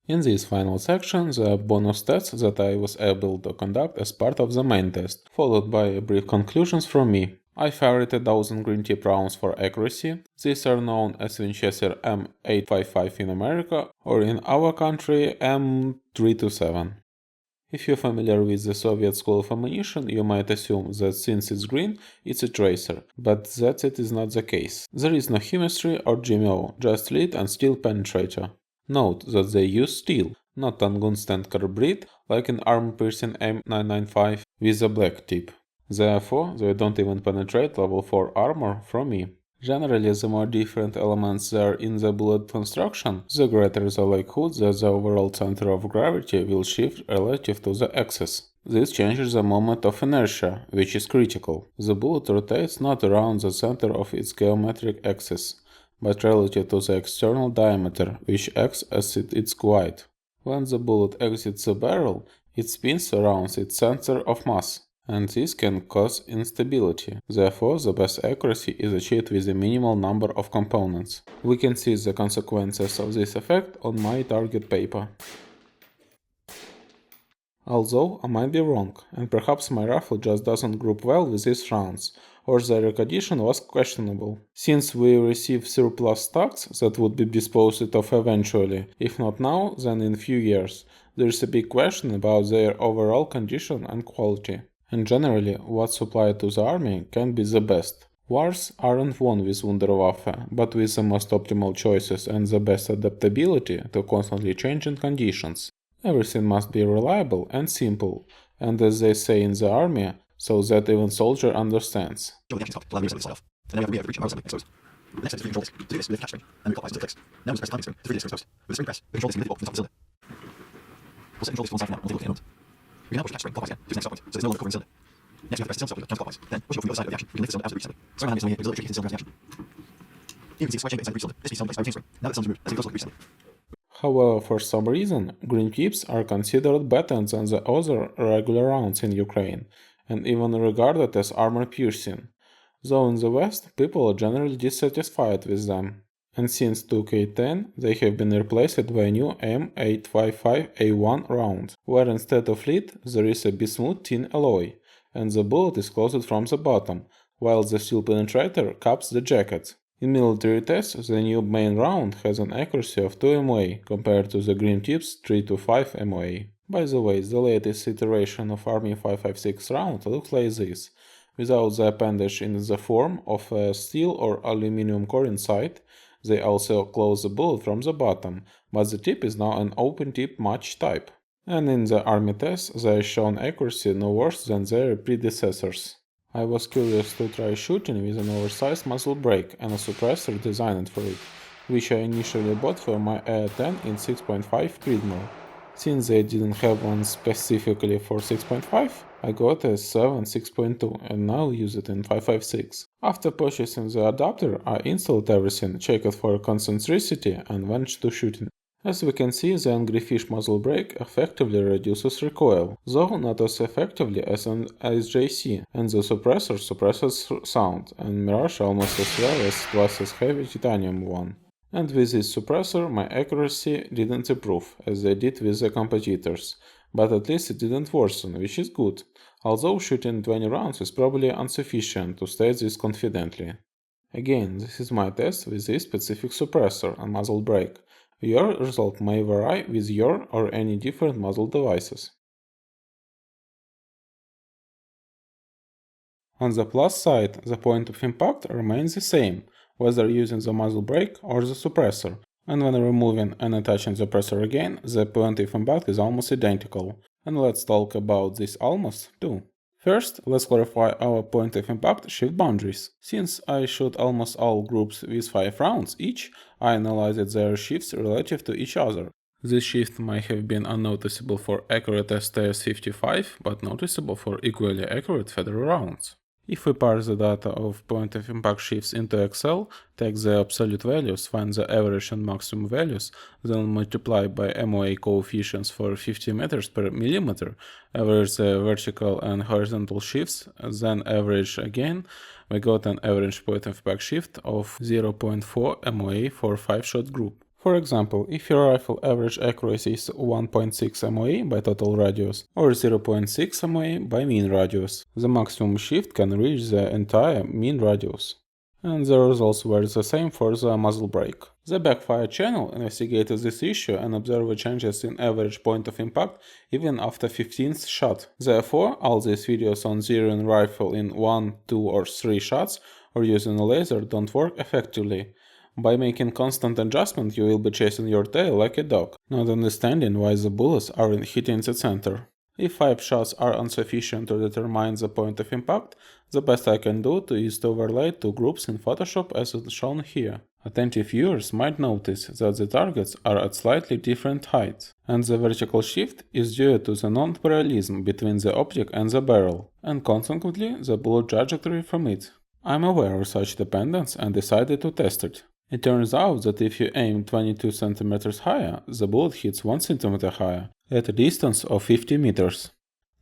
In this final section, there are bonus tests that I was able to conduct as part of the main test, followed by brief conclusions from me. I fired 1000 green tip rounds for accuracy. These are known as Winchester M855 in America, or in our country M327. If you're familiar with the Soviet school of ammunition, you might assume that since it's green, it's a tracer, but that it is not the case. There is no chemistry or GMO, just lead and steel penetrator. Note that they use steel, not tungsten carbide like in armor-piercing M995 with a black tip. Therefore, they don't even penetrate level 4 armor from me. Generally, the more different elements there in the bullet construction, the greater the likelihood that the overall center of gravity will shift relative to the axis. This changes the moment of inertia, which is critical. The bullet rotates not around the center of its geometric axis, but relative to the external diameter, which acts as its guide. When the bullet exits the barrel, it spins around its center of mass, and this can cause instability. Therefore, the best accuracy is achieved with a minimal number of components. We can see the consequences of this effect on my target paper. Although I might be wrong, and perhaps my rifle just doesn't group well with these rounds, or the recondition was questionable, since we receive surplus stocks that would be disposed of eventually, if not now, then in a few years. There is a big question about their overall condition and quality. And generally, what's supplied to the army can be the best. Wars aren't won with Wunderwaffe, but with the most optimal choices and the best adaptability to constantly changing conditions. Everything must be reliable and simple, and as they say in the army, so that even soldier understands. The action stop to allow the slide off. And then we have to reach our assembly exposed. The next step is to control this. To do this, we have catch spring, and we apply to the fix. Now we press timing spring to 3D exposed. With the spring press, we control this immediately from the top of the cylinder. We'll set control this to one side for now, until we get it. We can now push the catch spring clockwise again to the next stop point, so there's no longer covering the cylinder. Next, we have to press the cylinder stop lever counterclockwise. Then, pushing up from the other side of the action, we can lift the cylinder out of the reach assembly. Starting handling is only auxiliary tricky to the cylinder action. Here we can see the square chamber inside the breech cylinder. This piece sound like spring. Now that the cylinder is removed, let's take a closer look at the breech assembly. However, for some reason, green tips are considered better than the other regular rounds in Ukraine, and even regarded as armor-piercing, though in the West, people are generally dissatisfied with them. And since 2K10, they have been replaced by a new M855A1 round, where instead of lead, there is a bismuth tin alloy, and the bullet is closed from the bottom, while the steel penetrator caps the jacket. In military tests, the new main round has an accuracy of 2 MOA compared to the green tips 3 to 5 MOA. By the way, the latest iteration of Army 556 round looks like this, without the appendage in the form of a steel or aluminum core inside. They also close the bullet from the bottom, but the tip is now an open tip match type. And in the Army tests, they shown accuracy no worse than their predecessors. I was curious to try shooting with an oversized muzzle brake and a suppressor designed for it, which I initially bought for my AR-10 in 6.5 Creedmoor. Since they didn't have one specifically for 6.5, I got a 7 6.2 and now use it in 5.56. After purchasing the adapter, I installed everything, checked for concentricity and went to shooting. As we can see, the Angry Fish muzzle brake effectively reduces recoil, though not as effectively as an SJC, and the suppressor suppresses sound, and Mirage almost as well as twice as heavy titanium one. And with this suppressor, my accuracy didn't improve, as they did with the competitors, but at least it didn't worsen, which is good, although shooting 20 rounds is probably insufficient to state this confidently. Again, this is my test with this specific suppressor and muzzle brake. Your result may vary with your or any different muzzle devices. On the plus side, the point of impact remains the same, whether using the muzzle brake or the suppressor, and when removing and attaching the suppressor again, the point of impact is almost identical. And let's talk about this almost too. First, let's clarify our point of impact shift boundaries. Since I shot almost all groups with 5 rounds each, I analyzed their shifts relative to each other. This shift might have been unnoticeable for accurate STS-55, but noticeable for equally accurate federal rounds. If we parse the data of point of impact shifts into Excel, take the absolute values, find the average and maximum values, then multiply by MOA coefficients for 50 meters per millimeter, average the vertical and horizontal shifts, then average again, we got an average point of impact shift of 0.4 MOA for 5-shot group. For example, if your rifle average accuracy is 1.6 MOE by total radius or 0.6 MOE by mean radius, the maximum shift can reach the entire mean radius. And the results were the same for the muzzle brake. The Backfire channel investigated this issue and observed changes in average point of impact even after 15th shot. Therefore, all these videos on zeroing rifle in 1, 2 or 3 shots or using a laser don't work effectively. By making constant adjustment, you will be chasing your tail like a dog, not understanding why the bullets aren't hitting the center. If 5 shots are insufficient to determine the point of impact, the best I can do is to overlay 2 groups in Photoshop as shown here. Attentive viewers might notice that the targets are at slightly different heights, and the vertical shift is due to the non-parallelism between the optic and the barrel, and consequently the bullet trajectory from it. I'm aware of such dependence and decided to test it. It turns out that if you aim 22 cm higher, the bullet hits 1 cm higher, at a distance of 50 meters.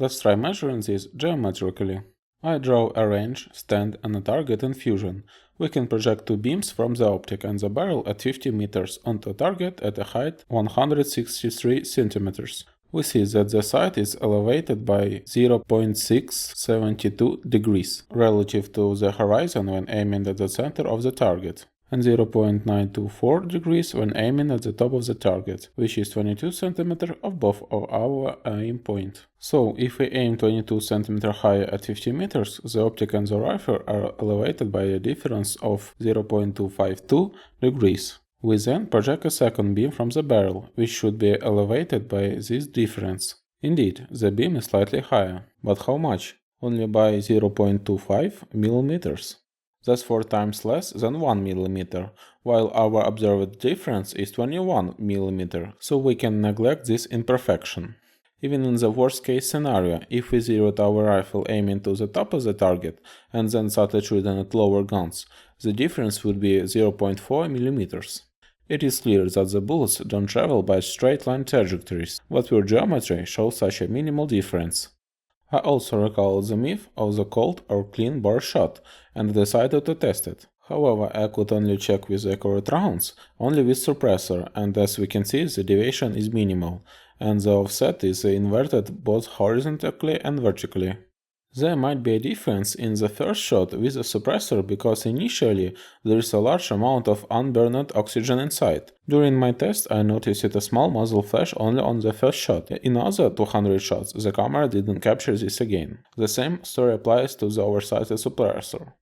Let's try measuring this geometrically. I draw a range, stand and a target in Fusion. We can project 2 beams from the optic and the barrel at 50 meters onto a target at a height 163 centimeters. We see that the sight is elevated by 0.672 degrees relative to the horizon when aiming at the center of the target, and 0.924 degrees when aiming at the top of the target, which is 22 cm above our aim point. So, if we aim 22 cm higher at 50 meters, the optic and the rifle are elevated by a difference of 0.252 degrees. We then project a second beam from the barrel, which should be elevated by this difference. Indeed, the beam is slightly higher, but how much? Only by 0.25 millimeters. That's 4 times less than 1 mm, while our observed difference is 21 mm, so we can neglect this imperfection. Even in the worst case scenario, if we zeroed our rifle aiming to the top of the target and then started shooting at lower guns, the difference would be 0.4 mm. It is clear that the bullets don't travel by straight line trajectories, but pure geometry shows such a minimal difference. I also recalled the myth of the cold or clean bore shot and decided to test it. However, I could only check with accurate rounds, only with suppressor, and as we can see the deviation is minimal, and the offset is inverted both horizontally and vertically. There might be a difference in the first shot with the suppressor because initially there is a large amount of unburned oxygen inside. During my test I noticed a small muzzle flash only on the first shot. In other 200 shots the camera didn't capture this again. The same story applies to the oversized suppressor.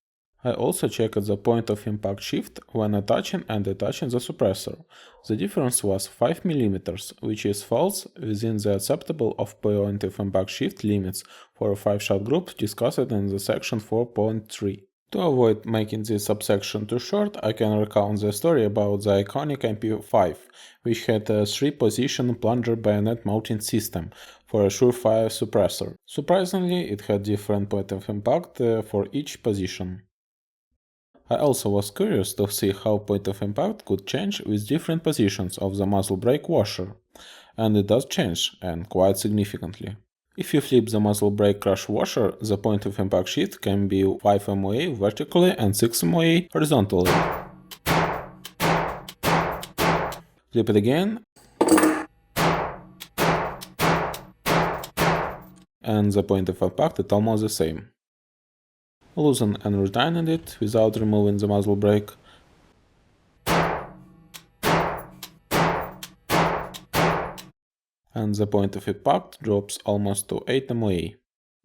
I also checked the point of impact shift when attaching and detaching the suppressor. The difference was 5 mm, which is false within the acceptable point of impact shift limits for a 5-shot group discussed in the section 4.3. To avoid making this subsection too short, I can recount the story about the iconic MP5, which had a 3-position plunger bayonet mounting system for a surefire suppressor. Surprisingly, it had different point of impact for each position. I also was curious to see how point of impact could change with different positions of the muzzle brake washer, and it does change, and quite significantly. If you flip the muzzle brake crush washer, the point of impact shift can be 5 MOA vertically and 6 MOA horizontally. Flip it again, and the point of impact is almost the same. Loosen and retightening it without removing the muzzle brake. And the point of impact drops almost to 8 MOA.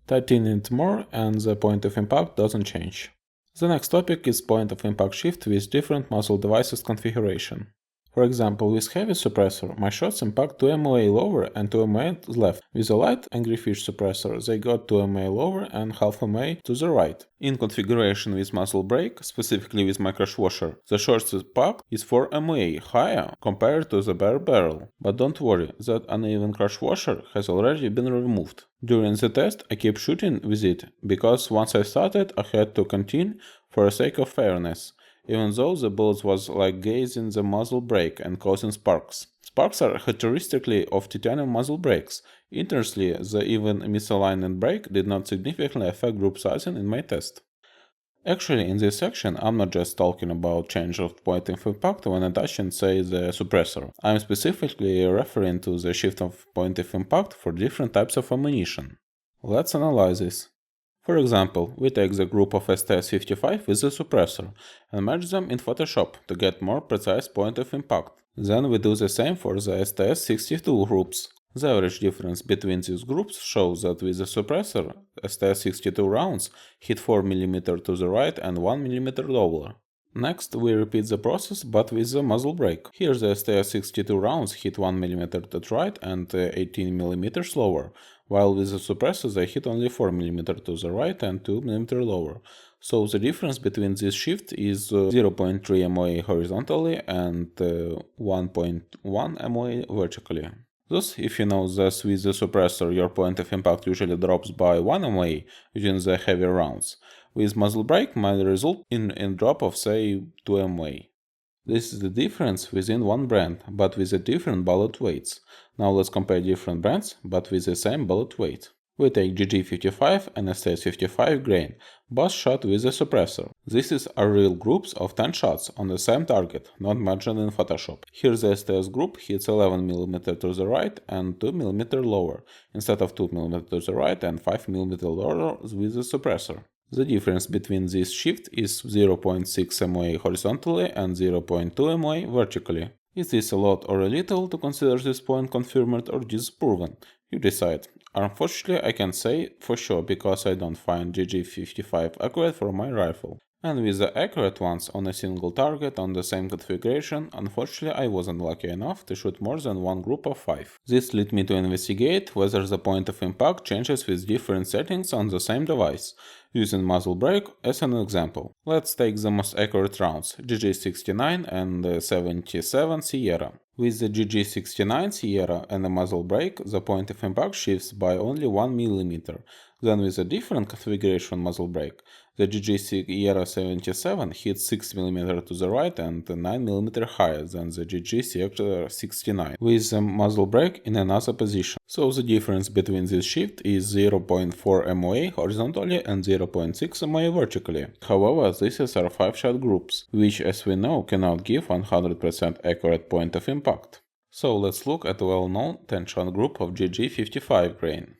Tighten it more and the point of impact doesn't change. The next topic is point of impact shift with different muzzle devices configuration. For example, with heavy suppressor, my shots impact 2 MOA lower and 2 MOA left. With a light Angry Fish suppressor, they got 2 MOA lower and half MOA to the right. In configuration with muzzle brake, specifically with my crush washer, the short impact is 4 MOA higher compared to the bare barrel. But don't worry, that uneven crush washer has already been removed. During the test, I kept shooting with it, because once I started, I had to continue for the sake of fairness. Even though the bullets was like gazing the muzzle brake and causing sparks. Sparks are characteristically of titanium muzzle brakes. Interestingly, the even misaligned brake did not significantly affect group sizing in my test. Actually, in this section, I'm not just talking about change of point of impact when attaching, say, the suppressor. I'm specifically referring to the shift of point of impact for different types of ammunition. Let's analyze this. For example, we take the group of STS-55 with the suppressor and match them in Photoshop to get more precise point of impact. Then we do the same for the STS-62 groups. The average difference between these groups shows that with the suppressor, STS-62 rounds hit 4mm to the right and 1mm lower. Next, we repeat the process but with the muzzle brake. Here the STS-62 rounds hit 1mm to the right and 18mm lower, while with the suppressor they hit only 4mm to the right and 2mm lower. So the difference between this shift is 0.3 MOA horizontally and 1.1 MOA vertically. Thus, if you know that with the suppressor your point of impact usually drops by 1 MOA using the heavier rounds, with muzzle brake might result in a drop of say 2 MOA. This is the difference within one brand, but with a different bullet weights. Now let's compare different brands, but with the same bullet weight. We take GG55 and STS-55 grain, both shot with a suppressor. These are real groups of 10 shots on the same target, not matched in Photoshop. Here the STS group hits 11mm to the right and 2mm lower, instead of 2mm to the right and 5mm lower with the suppressor. The difference between this shift is 0.6 MOA horizontally and 0.2 MOA vertically. Is this a lot or a little to consider this point confirmed or disproven? You decide. Unfortunately, I can say for sure because I don't find GG55 accurate for my rifle. And with the accurate ones on a single target on the same configuration, unfortunately I wasn't lucky enough to shoot more than one group of 5. This led me to investigate whether the point of impact changes with different settings on the same device, using muzzle brake as an example. Let's take the most accurate rounds, GG69 and 77 Sierra. With the GG69 Sierra and the muzzle brake, the point of impact shifts by only 1mm. Then with a different configuration muzzle brake, the GG Sierra 77 hits 6mm to the right and 9mm higher than the GG Sierra 69, with the muzzle brake in another position. So the difference between this shift is 0.4 MOA horizontally and 0.6 MOA vertically. However, these are 5-shot groups, which as we know cannot give 100% accurate point of impact. So let's look at the well-known 10-shot group of GG55 grain.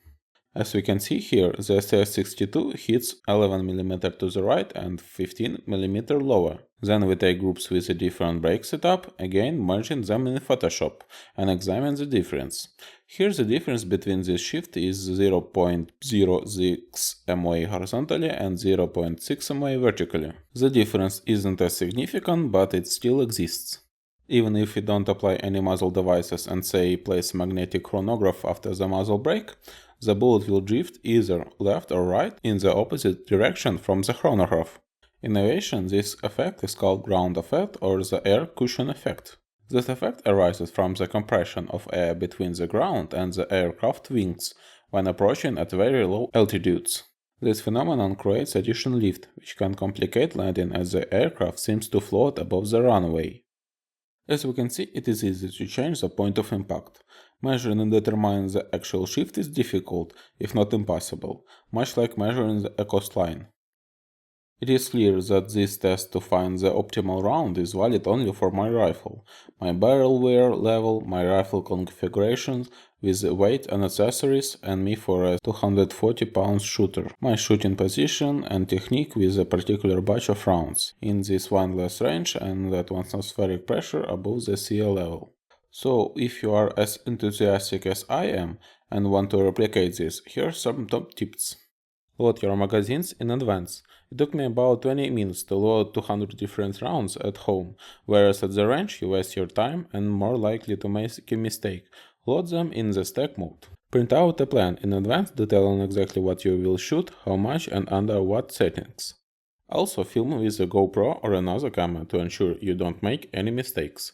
As we can see here, the STS-62 hits 11mm to the right and 15mm lower. Then we take groups with a different brake setup, again merging them in Photoshop, and examine the difference. Here the difference between this shift is 0.06 MOA horizontally and 0.6 MOA vertically. The difference isn't as significant, but it still exists. Even if we don't apply any muzzle devices and say place a magnetic chronograph after the muzzle brake, the bullet will drift either left or right in the opposite direction from the chronograph. In aviation, this effect is called ground effect or the air cushion effect. This effect arises from the compression of air between the ground and the aircraft wings when approaching at very low altitudes. This phenomenon creates additional lift, which can complicate landing as the aircraft seems to float above the runway. As we can see, it is easy to change the point of impact. Measuring and determining the actual shift is difficult, if not impossible, much like measuring a coastline. It is clear that this test to find the optimal round is valid only for my rifle, my barrel wear level, my rifle configurations with weight and accessories, and me for a 240-pound shooter, my shooting position and technique with a particular batch of rounds, in this windlass range and at atmospheric pressure above the sea level. So, if you are as enthusiastic as I am and want to replicate this, here are some top tips. Load your magazines in advance. It took me about 20 minutes to load 200 different rounds at home, whereas at the range you waste your time and more likely to make a mistake. Load them in the stack mode. Print out a plan in advance detailing exactly what you will shoot, how much and under what settings. Also film with a GoPro or another camera to ensure you don't make any mistakes.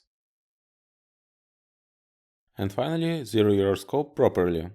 And finally, zero your scope properly.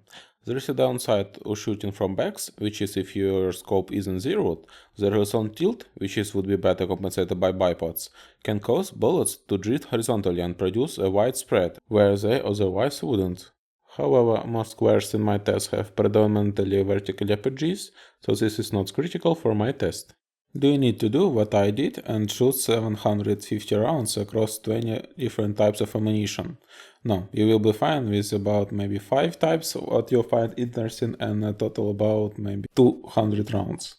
There is a downside of shooting from backs, which is if your scope isn't zeroed, the horizontal tilt, which would be better compensated by bipods, can cause bullets to drift horizontally and produce a wide spread, where they otherwise wouldn't. However, most squares in my test have predominantly vertical apertures, so this is not critical for my test. Do you need to do what I did and shoot 750 rounds across 20 different types of ammunition? No, you will be fine with about maybe 5 types what you'll find interesting and a total about maybe 200 rounds.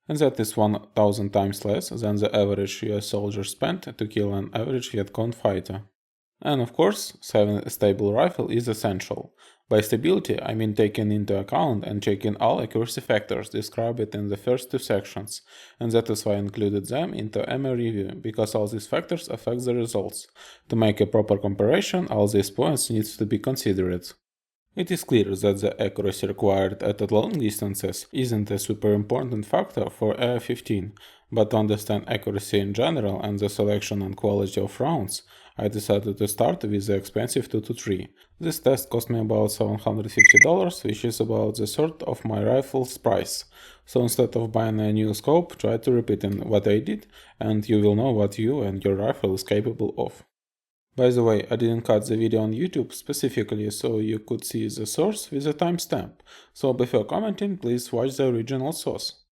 And that is 1000 times less than the average US soldier spent to kill an average Vietcong fighter. And of course, having a stable rifle is essential. By stability, I mean taking into account and checking all accuracy factors described in the first two sections, and that is why I included them into ammo review, because all these factors affect the results. To make a proper comparison, all these points needs to be considered. It is clear that the accuracy required at long distances isn't a super important factor for AR-15, but to understand accuracy in general and the selection and quality of rounds, I decided to start with the expensive 223. This test cost me about $750, which is about the third of my rifle's price. So instead of buying a new scope, try to repeat what I did, and you will know what you and your rifle is capable of. By the way, I didn't cut the video on YouTube specifically so you could see the source with a timestamp, so before commenting, please watch the original source.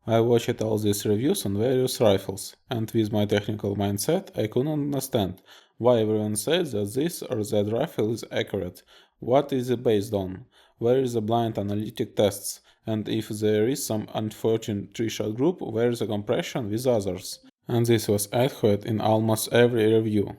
I watched all these reviews on various rifles, and with my technical mindset, I couldn't understand why everyone says that this or that rifle is accurate, what is it based on, where is the blind analytic tests, and if there is some unfortunate 3-shot group, where is the comparison with others. And this was echoed in almost every review.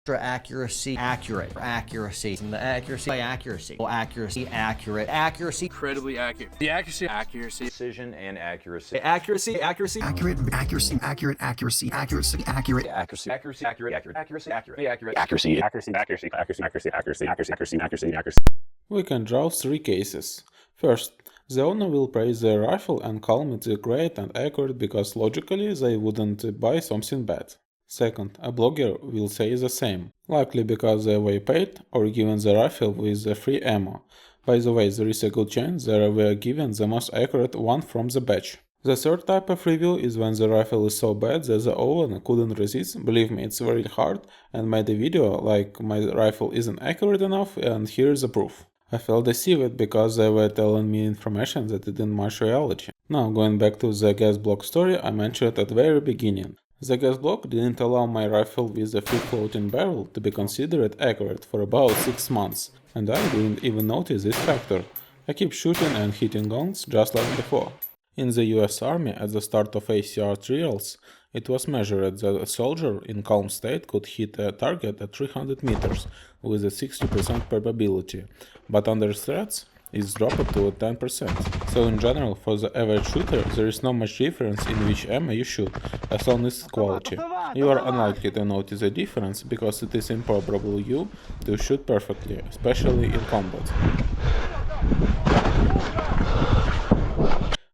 Accuracy, accurate, accuracy, and the accuracy, accuracy, accuracy, accurate, accuracy, incredibly accurate. The accuracy, precision, and accuracy. Accuracy, accuracy, Accurate, accuracy, accurate, accuracy, accuracy, accurate, accuracy, accuracy, accurate, accurate, accuracy, accurate, accurate, accuracy, accuracy. We can draw 3 cases. First, the owner will praise their rifle and call it great and accurate because logically they wouldn't buy something bad. Second, a blogger will say the same, likely because they were paid or given the rifle with the free ammo. By the way, there is a good chance they were given the most accurate one from the batch. The third type of review is when the rifle is so bad that the owner couldn't resist, believe me, it's very hard, and made a video like my rifle isn't accurate enough and here is the proof. I felt deceived because they were telling me information that didn't match reality. Now, going back to the gas block story I mentioned at the very beginning. The gas block didn't allow my rifle with the free floating barrel to be considered accurate for about 6 months, and I didn't even notice this factor. I keep shooting and hitting guns just like before. In the US Army, at the start of ACR trials, it was measured that a soldier in calm state could hit a target at 300 meters with a 60% probability, but under threats, it's dropped to 10%. So in general, for the average shooter, there is not much difference in which ammo you shoot, as long as it's quality. You are unlikely to notice a difference because it is improbable you to shoot perfectly, especially in combat.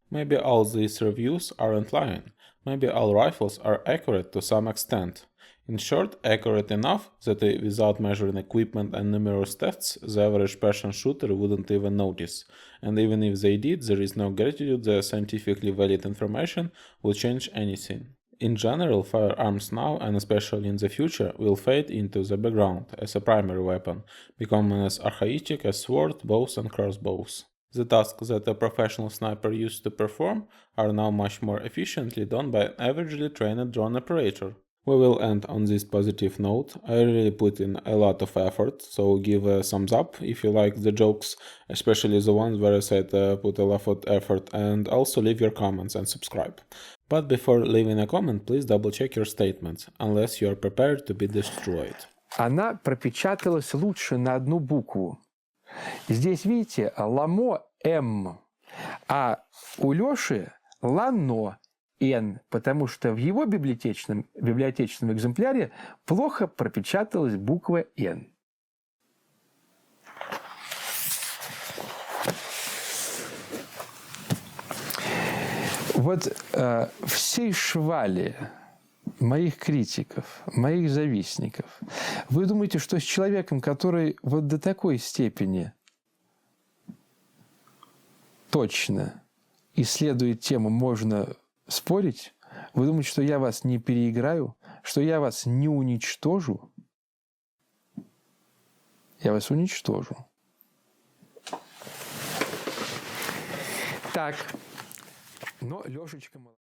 Maybe all these reviews aren't lying. Maybe all rifles are accurate to some extent. In short, accurate enough that without measuring equipment and numerous tests, the average person shooter wouldn't even notice. And even if they did, there is no gratitude that scientifically valid information will change anything. In general, firearms now, and especially in the future, will fade into the background as a primary weapon, becoming as archaic as swords, bows and crossbows. The tasks that a professional sniper used to perform are now much more efficiently done by an averagely trained drone operator. We will end on this positive note. I really put in a lot of effort, so give a thumbs up if you like the jokes, especially the ones where I said put a lot of effort, and also leave your comments and subscribe. But before leaving a comment, please double check your statements, unless you are prepared to be destroyed. Она пропечаталась лучше на одну букву. Здесь, видите, ламо М, а у Лёши лано Н, потому что в его библиотечном экземпляре плохо пропечаталась буква Н. Вот всей швали моих критиков, моих завистников, вы думаете, что с человеком, который вот до такой степени точно исследует тему, можно спорить? Вы думаете, что я вас не переиграю? Что я вас не уничтожу? Я вас уничтожу. Так, Но Лешечка молодец.